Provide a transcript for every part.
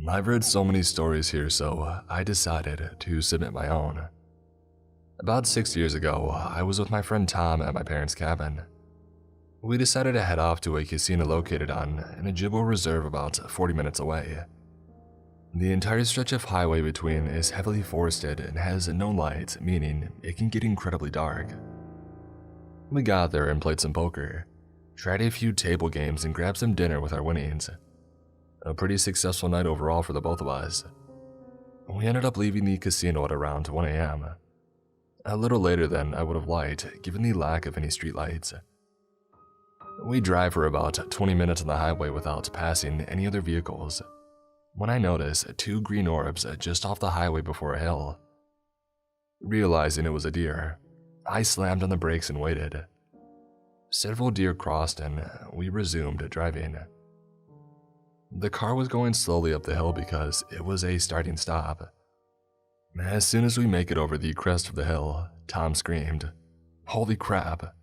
I've read so many stories here, so I decided to submit my own. About 6 years ago, I was with my friend Tom at my parents' cabin. We decided to head off to a casino located on an Ojibwa reserve about 40 minutes away. The entire stretch of highway between is heavily forested and has no lights, meaning it can get incredibly dark. We got there and played some poker, tried a few table games and grabbed some dinner with our winnings. A pretty successful night overall for the both of us. We ended up leaving the casino at around 1 a.m. A little later than I would have liked, given the lack of any streetlights. We drive for about 20 minutes on the highway without passing any other vehicles, when I notice 2 green orbs just off the highway before a hill. Realizing it was a deer, I slammed on the brakes and waited. Several deer crossed and we resumed driving. The car was going slowly up the hill because it was a starting stop. As soon as we make it over the crest of the hill, Tom screamed, "Holy crap!"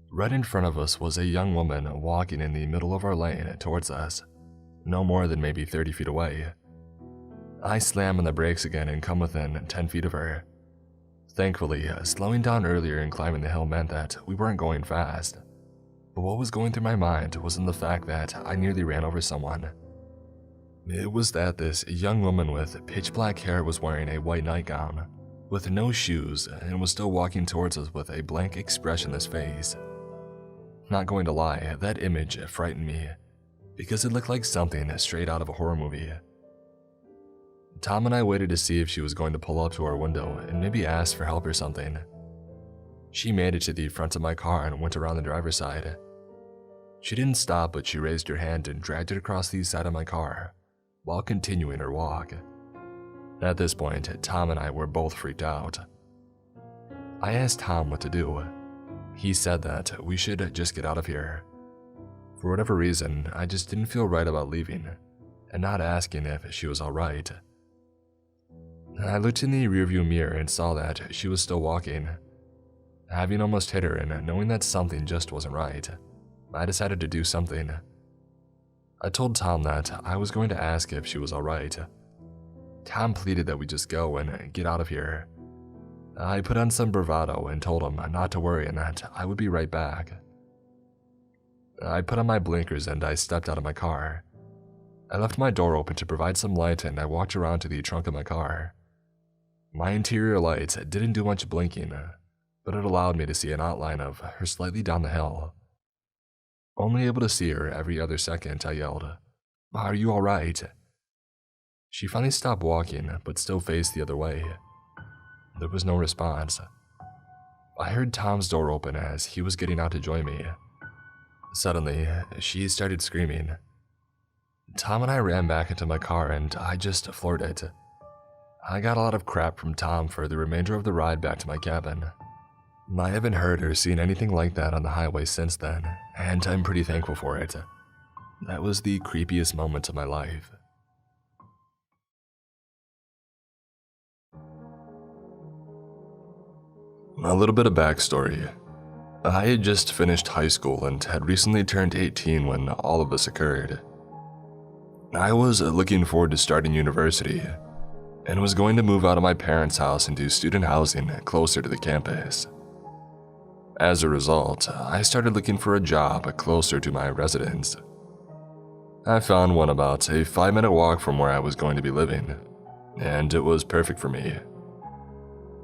Right in front of us was a young woman walking in the middle of our lane towards us, no more than maybe 30 feet away. I slam on the brakes again and come within 10 feet of her. Thankfully, slowing down earlier and climbing the hill meant that we weren't going fast. But what was going through my mind wasn't the fact that I nearly ran over someone. It was that this young woman with pitch black hair was wearing a white nightgown, with no shoes, and was still walking towards us with a blank expressionless face. Not going to lie, that image frightened me, because it looked like something straight out of a horror movie. Tom and I waited to see if she was going to pull up to our window and maybe ask for help or something. She made it to the front of my car and went around the driver's side. She didn't stop, but she raised her hand and dragged it across the side of my car, while continuing her walk. At this point, Tom and I were both freaked out. I asked Tom what to do. He said that we should just get out of here. For whatever reason, I just didn't feel right about leaving, and not asking if she was alright. I looked in the rearview mirror and saw that she was still walking. Having almost hit her and knowing that something just wasn't right, I decided to do something. I told Tom that I was going to ask if she was alright. Tom pleaded that we just go and get out of here. I put on some bravado and told him not to worry and that I would be right back. I put on my blinkers and I stepped out of my car. I left my door open to provide some light and I walked around to the trunk of my car. My interior lights didn't do much blinking, but it allowed me to see an outline of her slightly down the hill. Only able to see her every other second, I yelled, "Are you alright?" She finally stopped walking, but still faced the other way. There was no response. I heard Tom's door open as he was getting out to join me. Suddenly, she started screaming. Tom and I ran back into my car and I just floored it. I got a lot of crap from Tom for the remainder of the ride back to my cabin. I haven't heard or seen anything like that on the highway since then, and I'm pretty thankful for it. That was the creepiest moment of my life. A little bit of backstory. I had just finished high school and had recently turned 18 when all of this occurred. I was looking forward to starting university, and was going to move out of my parents' house into student housing closer to the campus. As a result, I started looking for a job closer to my residence. I found one about a 5-minute walk from where I was going to be living, and it was perfect for me.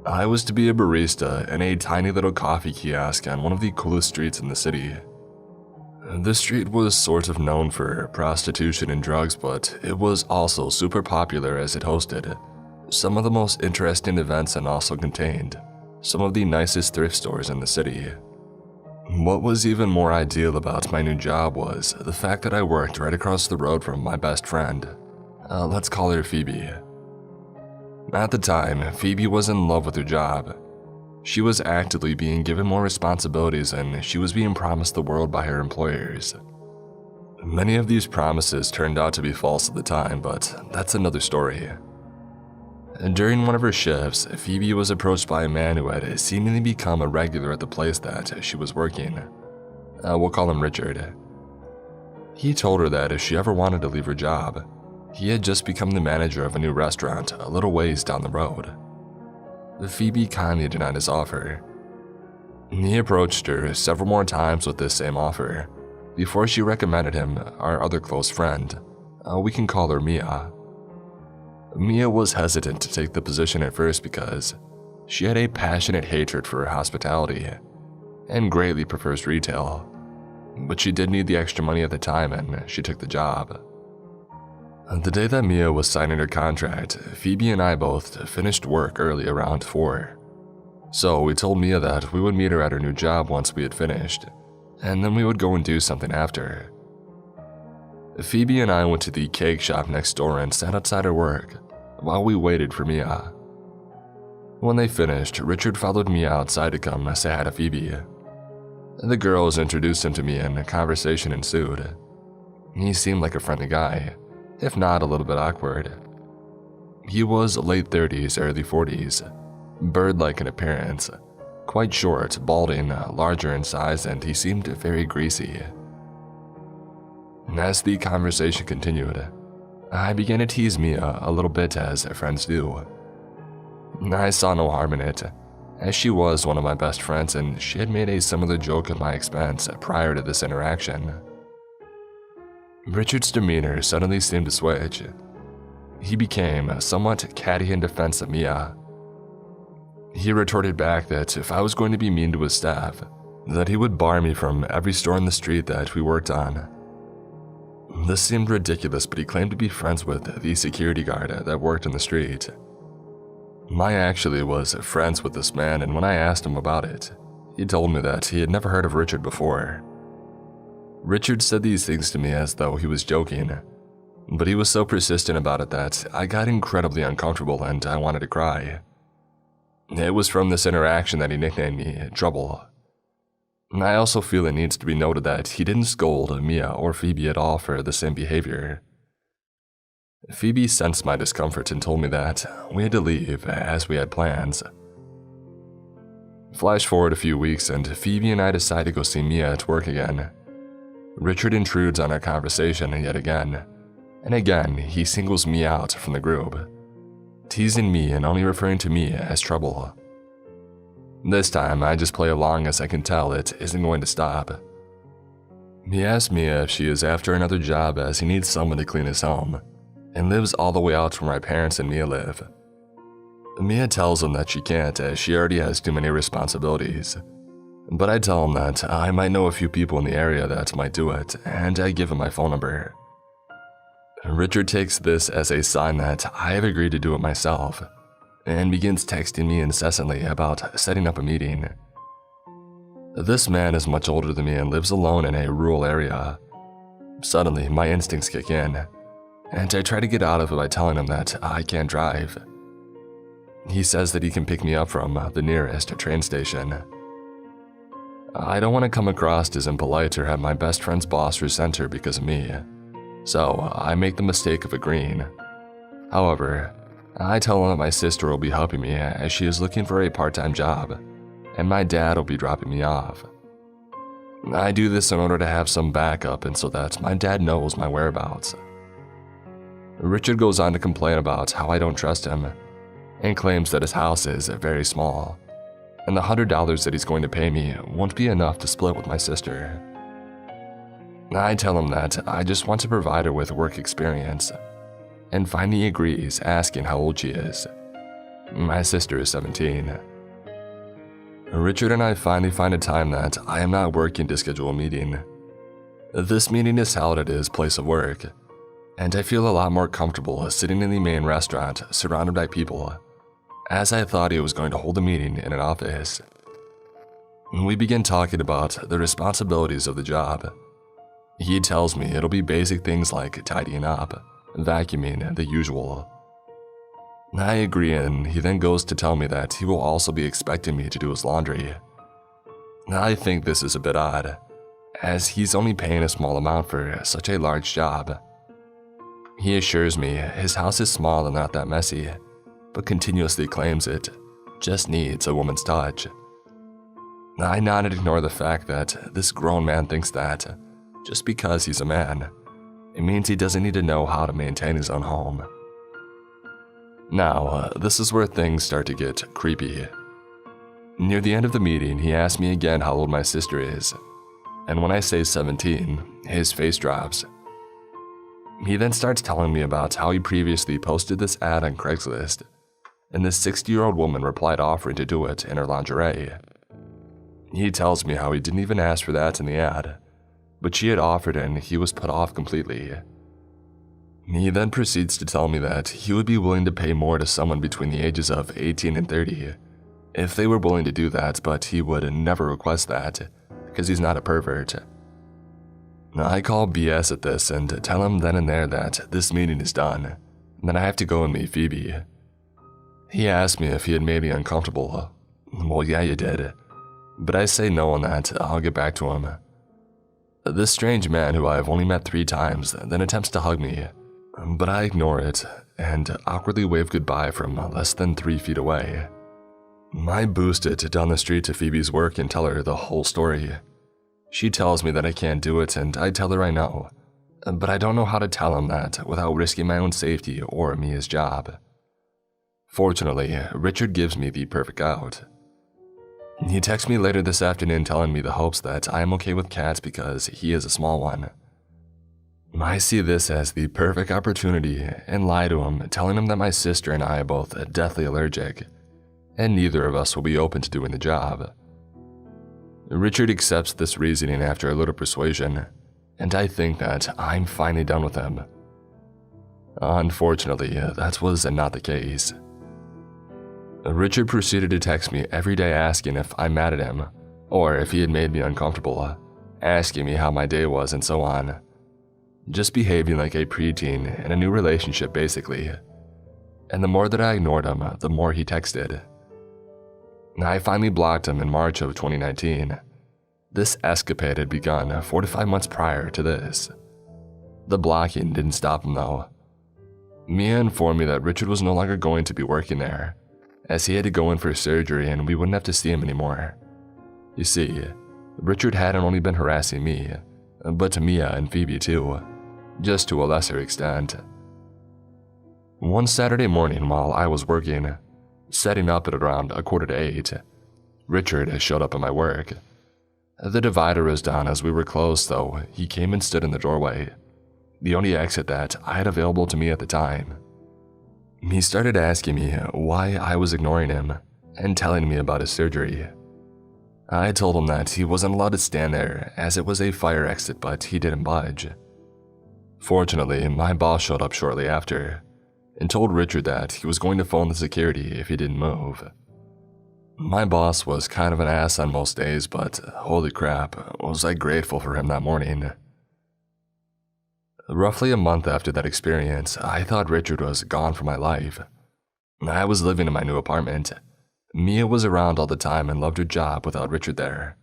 I was to be a barista in a tiny little coffee kiosk on one of the coolest streets in the city. This street was sort of known for prostitution and drugs, but it was also super popular as it hosted some of the most interesting events and also contained some of the nicest thrift stores in the city. What was even more ideal about my new job was the fact that I worked right across the road from my best friend. Let's call her Phoebe. At the time, Phoebe was in love with her job. She was actively being given more responsibilities and she was being promised the world by her employers. Many of these promises turned out to be false at the time, but that's another story. During one of her shifts, Phoebe was approached by a man who had seemingly become a regular at the place that she was working. We'll call him Richard. He told her that if she ever wanted to leave her job, He had just become the manager of a new restaurant a little ways down the road. Phoebe kindly denied his offer. He approached her several more times with this same offer before she recommended him our other close friend. We can call her Mia. Mia was hesitant to take the position at first because she had a passionate hatred for hospitality and greatly prefers retail, but she did need the extra money at the time and she took the job. The day that Mia was signing her contract, Phoebe and I both finished work early around 4. So we told Mia that we would meet her at her new job once we had finished, and then we would go and do something after. Phoebe and I went to the cake shop next door and sat outside her work while we waited for Mia. When they finished, Richard followed Mia outside to come say hi to Phoebe. The girls introduced him to me and a conversation ensued. He seemed like a friendly guy, if not a little bit awkward. He was late 30s, early 40s, bird-like in appearance, quite short, balding, larger in size, and he seemed very greasy. As the conversation continued, I began to tease Mia a little bit as friends do. I saw no harm in it, as she was one of my best friends and she had made a similar joke at my expense prior to this interaction. Richard's demeanor suddenly seemed to switch. He became somewhat catty in defense of Mia. He retorted back that if I was going to be mean to his staff, that he would bar me from every store in the street that we worked on. This seemed ridiculous, but he claimed to be friends with the security guard that worked in the street. I actually was friends with this man, and when I asked him about it, he told me that he had never heard of Richard before. Richard said these things to me as though he was joking, but he was so persistent about it that I got incredibly uncomfortable and I wanted to cry. It was from this interaction that he nicknamed me Trouble. I also feel it needs to be noted that he didn't scold Mia or Phoebe at all for the same behavior. Phoebe sensed my discomfort and told me that we had to leave as we had plans. Flash forward a few weeks and Phoebe and I decide to go see Mia at work again. Richard intrudes on our conversation yet again, and again he singles me out from the group, teasing me and only referring to me as Trouble. This time, I just play along as I can tell it isn't going to stop. He asks Mia if she is after another job as he needs someone to clean his home, and lives all the way out from where my parents and Mia live. Mia tells him that she can't as she already has too many responsibilities, but I tell him that I might know a few people in the area that might do it, and I give him my phone number. Richard takes this as a sign that I have agreed to do it myself, and begins texting me incessantly about setting up a meeting. This man is much older than me and lives alone in a rural area. Suddenly, my instincts kick in, and I try to get out of it by telling him that I can't drive. He says that he can pick me up from the nearest train station. I don't want to come across as impolite or have my best friend's boss resent her because of me, so I make the mistake of agreeing. However, I tell him that my sister will be helping me as she is looking for a part-time job, and my dad will be dropping me off. I do this in order to have some backup and so that my dad knows my whereabouts. Richard goes on to complain about how I don't trust him, and claims that his house is very small, and the $100 that he's going to pay me won't be enough to split with my sister. I tell him that I just want to provide her with work experience, and finally agrees, asking how old she is. My sister is 17. Richard and I finally find a time that I am not working to schedule a meeting. This meeting is held at his place of work, and I feel a lot more comfortable sitting in the main restaurant surrounded by people, as I thought he was going to hold a meeting in an office. We begin talking about the responsibilities of the job. He tells me it'll be basic things like tidying up, vacuuming, the usual. I agree, and he then goes to tell me that he will also be expecting me to do his laundry. I think this is a bit odd, as he's only paying a small amount for such a large job. He assures me his house is small and not that messy, but continuously claims it just needs a woman's touch. I nod and ignore the fact that this grown man thinks that, just because he's a man, It means he doesn't need to know how to maintain his own home. Now, this is where things start to get creepy. Near the end of the meeting, he asked me again how old my sister is, and when I say 17, his face drops. He then starts telling me about how he previously posted this ad on Craigslist, and this 60-year-old woman replied offering to do it in her lingerie. He tells me how he didn't even ask for that in the ad, but she had offered and he was put off completely. He then proceeds to tell me that he would be willing to pay more to someone between the ages of 18 and 30 if they were willing to do that, but he would never request that because he's not a pervert. I call BS at this and tell him then and there that this meeting is done, and that I have to go and meet Phoebe. He asked me if he had made me uncomfortable. Well, yeah, you did. But I say no on that. I'll get back to him. This strange man who I've only met 3 times then attempts to hug me, but I ignore it and awkwardly wave goodbye from less than 3 feet away. I boost it down the street to Phoebe's work and tell her the whole story. She tells me that I can't do it, and I tell her I know, but I don't know how to tell him that without risking my own safety or Mia's job. Fortunately, Richard gives me the perfect out. He texts me later this afternoon telling me the hopes that I am okay with cats because he is a small one. I see this as the perfect opportunity and lie to him, telling him that my sister and I are both deathly allergic, and neither of us will be open to doing the job. Richard accepts this reasoning after a little persuasion, and I think that I'm finally done with him. Unfortunately, that was not the case. Richard proceeded to text me every day asking if I'm mad at him, or if he had made me uncomfortable, asking me how my day was and so on. Just behaving like a preteen in a new relationship basically. And the more that I ignored him, the more he texted. I finally blocked him in March of 2019. This escapade had begun 4 to 5 months prior to this. The blocking didn't stop him though. Mia informed me that Richard was no longer going to be working there, as he had to go in for surgery and we wouldn't have to see him anymore. You see, Richard hadn't only been harassing me, but Mia and Phoebe too, just to a lesser extent. One Saturday morning while I was working, setting up at around 7:45, Richard showed up at my work. The divider was down as we were closed, so he came and stood in the doorway, the only exit that I had available to me at the time. He started asking me why I was ignoring him and telling me about his surgery. I told him that he wasn't allowed to stand there as it was a fire exit, but he didn't budge. Fortunately, my boss showed up shortly after and told Richard that he was going to phone the security if he didn't move. My boss was kind of an ass on most days, but holy crap, was I grateful for him that morning. Roughly a month after that experience, I thought Richard was gone from my life. I was living in my new apartment. Mia was around all the time and loved her job without Richard there.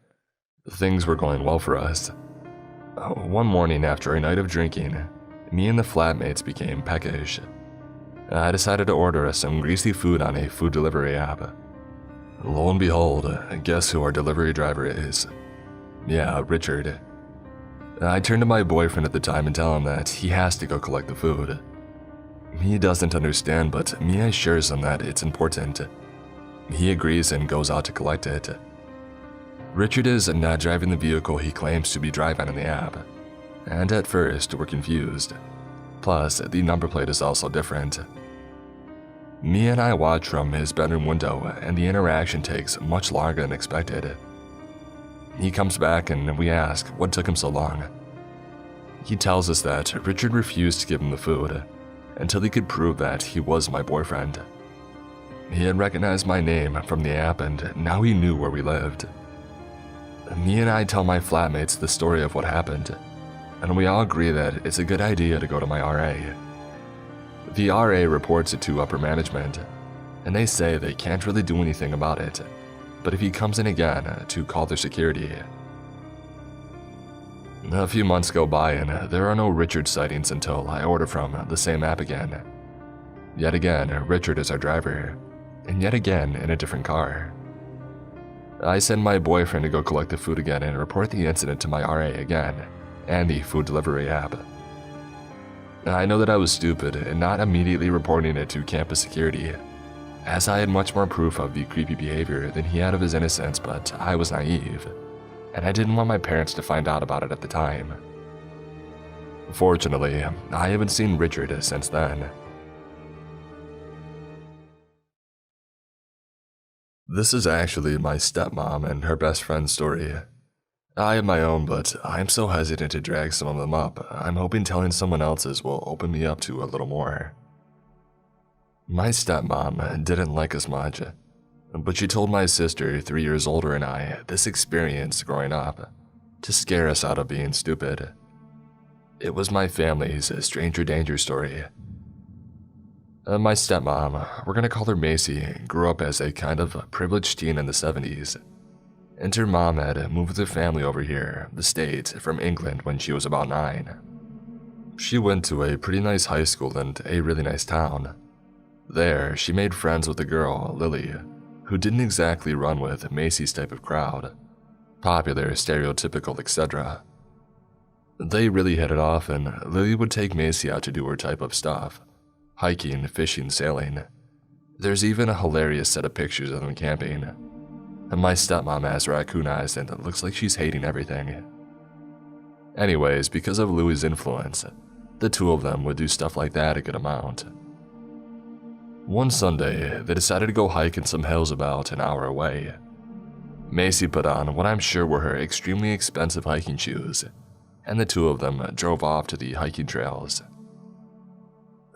Things were going well for us. One morning after a night of drinking, me and the flatmates became peckish. I decided to order us some greasy food on a food delivery app. Lo and behold, guess who our delivery driver is? Yeah, Richard. I turned to my boyfriend at the time and tell him that he has to go collect the food. He doesn't understand, but Mia assures him that it's important. He agrees and goes out to collect it. Richard is not driving the vehicle he claims to be driving in the app, and at first we're confused. Plus, the number plate is also different. Mia and I watch from his bedroom window, and the interaction takes much longer than expected. He comes back and we ask what took him so long. He tells us that Richard refused to give him the food until he could prove that he was my boyfriend. He had recognized my name from the app and now he knew where we lived. Me and I tell my flatmates the story of what happened, and we all agree that it's a good idea to go to my RA. The RA reports it to upper management, and they say they can't really do anything about it, but if he comes in again, to call their security. A few months go by and there are no Richard sightings until I order from the same app again. Yet again, Richard is our driver, and yet again in a different car. I send my boyfriend to go collect the food again and report the incident to my RA again, and the food delivery app. I know that I was stupid in not immediately reporting it to campus security, as I had much more proof of the creepy behavior than he had of his innocence, but I was naive, and I didn't want my parents to find out about it at the time. Fortunately, I haven't seen Richard since then. This is actually my stepmom and her best friend's story. I have my own, but I'm so hesitant to drag some of them up. I'm hoping telling someone else's will open me up to a little more. My stepmom didn't like us much, but she told my sister, 3 years older than I, this experience growing up to scare us out of being stupid. It was my family's stranger danger story. My stepmom, we're gonna call her Macy, grew up as a kind of privileged teen in the 70s. And her mom had moved with her family over here, the States, from England when she was about 9. She went to a pretty nice high school and a really nice town. There, she made friends with a girl, Lily, who didn't exactly run with Macy's type of crowd. Popular, stereotypical, etc. They really hit it off, and Lily would take Macy out to do her type of stuff. Hiking, fishing, sailing. There's even a hilarious set of pictures of them camping. And my stepmom has raccoon eyes and it looks like she's hating everything. Anyways, because of Louie's influence, the two of them would do stuff like that a good amount. One Sunday, they decided to go hike in some hills about an hour away. Macy put on what I'm sure were her extremely expensive hiking shoes, and the two of them drove off to the hiking trails.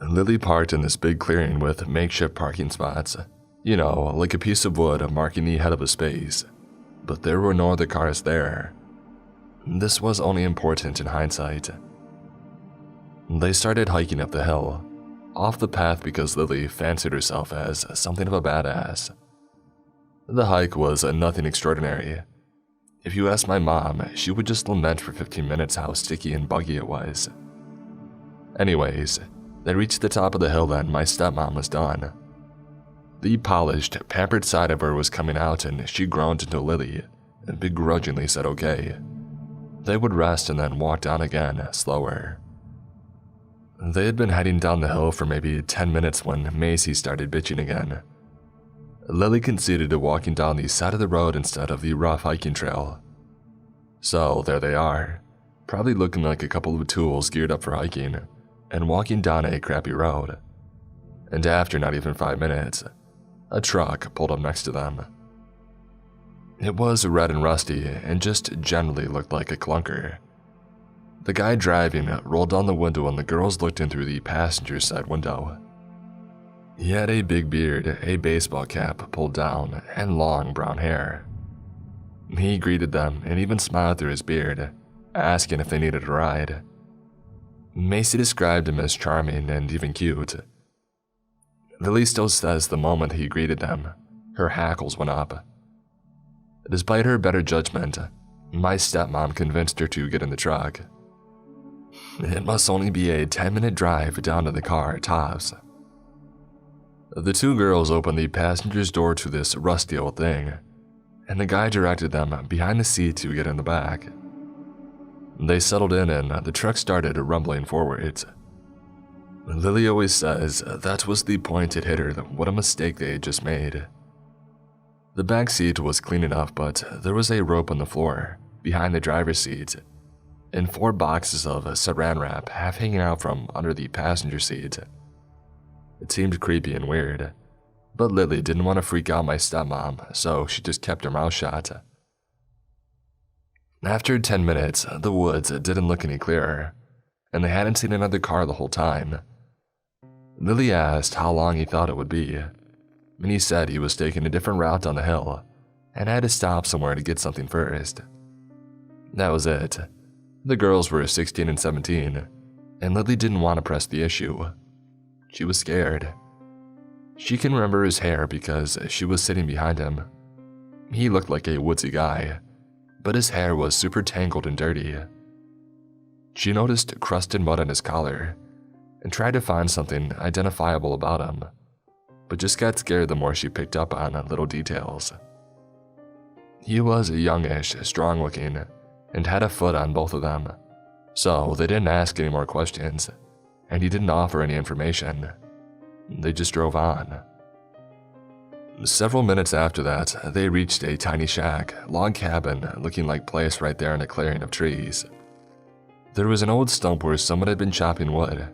Lily parked in this big clearing with makeshift parking spots, you know, like a piece of wood marking the head of a space, but there were no other cars there. This was only important in hindsight. They started hiking up the hill, off the path because Lily fancied herself as something of a badass. The hike was nothing extraordinary. If you asked my mom, she would just lament for 15 minutes how sticky and buggy it was. Anyways, they reached the top of the hill and my stepmom was done. The polished, pampered side of her was coming out and she groaned into Lily and begrudgingly said okay. They would rest and then walk down again, slower. They had been heading down the hill for maybe 10 minutes when Macy started bitching again. Lily conceded to walking down the side of the road instead of the rough hiking trail. So there they are, probably looking like a couple of tools geared up for hiking, and walking down a crappy road. And after not even 5 minutes, a truck pulled up next to them. It was red and rusty and just generally looked like a clunker. The guy driving rolled down the window and the girls looked in through the passenger side window. He had a big beard, a baseball cap pulled down, and long brown hair. He greeted them and even smiled through his beard, asking if they needed a ride. Macy described him as charming and even cute. Lily still says the moment he greeted them, her hackles went up. Despite her better judgment, my stepmom convinced her to get in the truck. It must only be a 10-minute drive down to the car, tops. The two girls opened the passenger's door to this rusty old thing, and the guy directed them behind the seat to get in the back. They settled in and the truck started rumbling forwards. Lily always says that was the point it hit her what a mistake they had just made. The back seat was clean enough, but there was a rope on the floor behind the driver's seat, and 4 boxes of saran wrap half hanging out from under the passenger seat. It seemed creepy and weird, but Lily didn't want to freak out my stepmom, so she just kept her mouth shut. After 10 minutes, the woods didn't look any clearer, and they hadn't seen another car the whole time. Lily asked how long he thought it would be, and he said he was taking a different route down the hill and had to stop somewhere to get something first. That was it. The girls were 16 and 17, and Lily didn't want to press the issue. She was scared. She can remember his hair because she was sitting behind him. He looked like a woodsy guy, but his hair was super tangled and dirty. She noticed crusted mud on his collar and tried to find something identifiable about him, but just got scared the more she picked up on little details. He was youngish, strong-looking, and had a foot on both of them, so they didn't ask any more questions, and he didn't offer any information. They just drove on. Several minutes after that, they reached a tiny shack, log cabin looking like place right there in a clearing of trees. There was an old stump where someone had been chopping wood,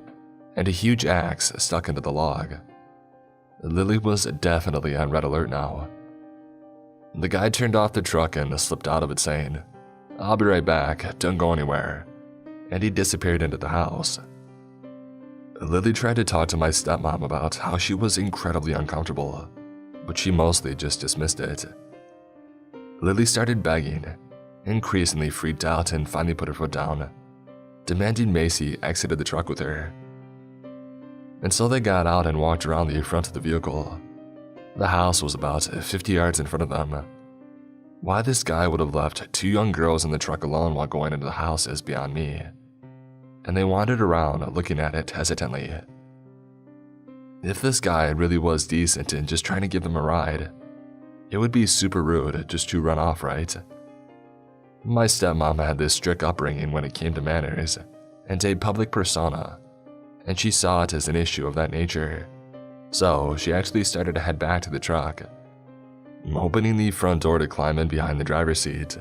and a huge axe stuck into the log. Lily was definitely on red alert now. The guy turned off the truck and slipped out of it saying, "I'll be right back, don't go anywhere," and he disappeared into the house. Lily tried to talk to my stepmom about how she was incredibly uncomfortable, but she mostly just dismissed it. Lily started begging, increasingly freaked out, and finally put her foot down, demanding Macy exited the truck with her. And so they got out and walked around the front of the vehicle. The house was about 50 yards in front of them. Why this guy would have left two young girls in the truck alone while going into the house is beyond me. And they wandered around looking at it hesitantly. If this guy really was decent and just trying to give them a ride, it would be super rude just to run off, right? My stepmom had this strict upbringing when it came to manners and a public persona, and she saw it as an issue of that nature. So she actually started to head back to the truck, opening the front door to climb in behind the driver's seat.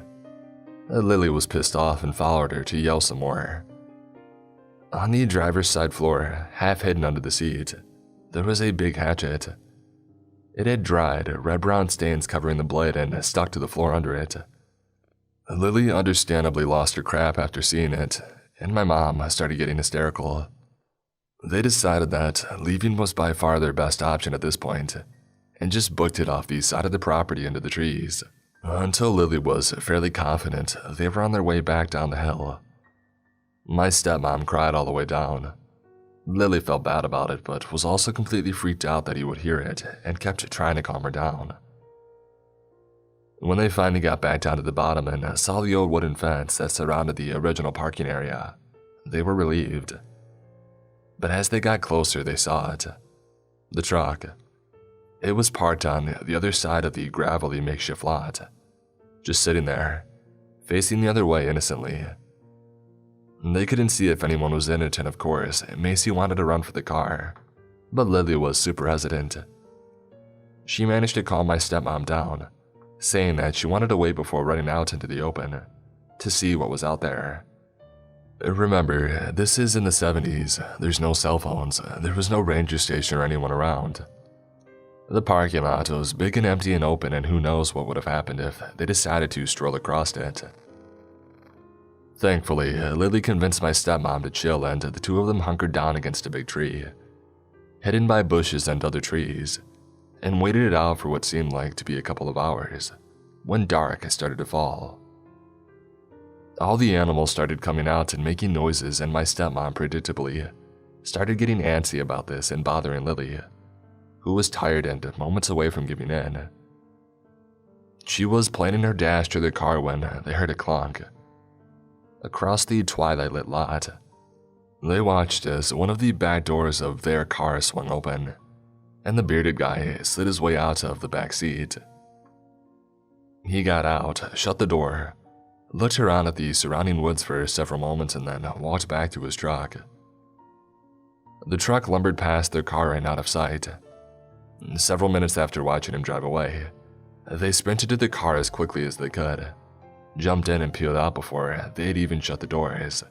Lily was pissed off and followed her to yell some more. On the driver's side floor, half hidden under the seat, there was a big hatchet. It had dried, red-brown stains covering the blade and stuck to the floor under it. Lily understandably lost her crap after seeing it, and my mom started getting hysterical. They decided that leaving was by far their best option at this point, and just booked it off the side of the property into the trees, until Lily was fairly confident they were on their way back down the hill. My stepmom cried all the way down. Lily felt bad about it, but was also completely freaked out that he would hear it and kept trying to calm her down. When they finally got back down to the bottom and saw the old wooden fence that surrounded the original parking area, they were relieved. But as they got closer, they saw it. The truck. It was parked on the other side of the gravelly makeshift lot, just sitting there, facing the other way innocently. They couldn't see if anyone was in it, and of course, Macy wanted to run for the car, but Lily was super hesitant. She managed to calm my stepmom down, saying that she wanted to wait before running out into the open to see what was out there. Remember, this is in the 70s, there's no cell phones, there was no ranger station or anyone around. The parking lot was big and empty and open, and who knows what would have happened if they decided to stroll across it. Thankfully, Lily convinced my stepmom to chill, and the two of them hunkered down against a big tree, hidden by bushes and other trees, and waited it out for what seemed like to be a couple of hours, when dark started to fall. All the animals started coming out and making noises, and my stepmom predictably started getting antsy about this and bothering Lily, who was tired and moments away from giving in. She was planning her dash to the car when they heard a clunk. Across the twilight-lit lot, they watched as one of the back doors of their car swung open, and the bearded guy slid his way out of the back seat. He got out, shut the door, looked around at the surrounding woods for several moments, and then walked back to his truck. The truck lumbered past their car and out of sight. Several minutes after watching him drive away, they sprinted to the car as quickly as they could, jumped in and peeled out before they had even shut the doors.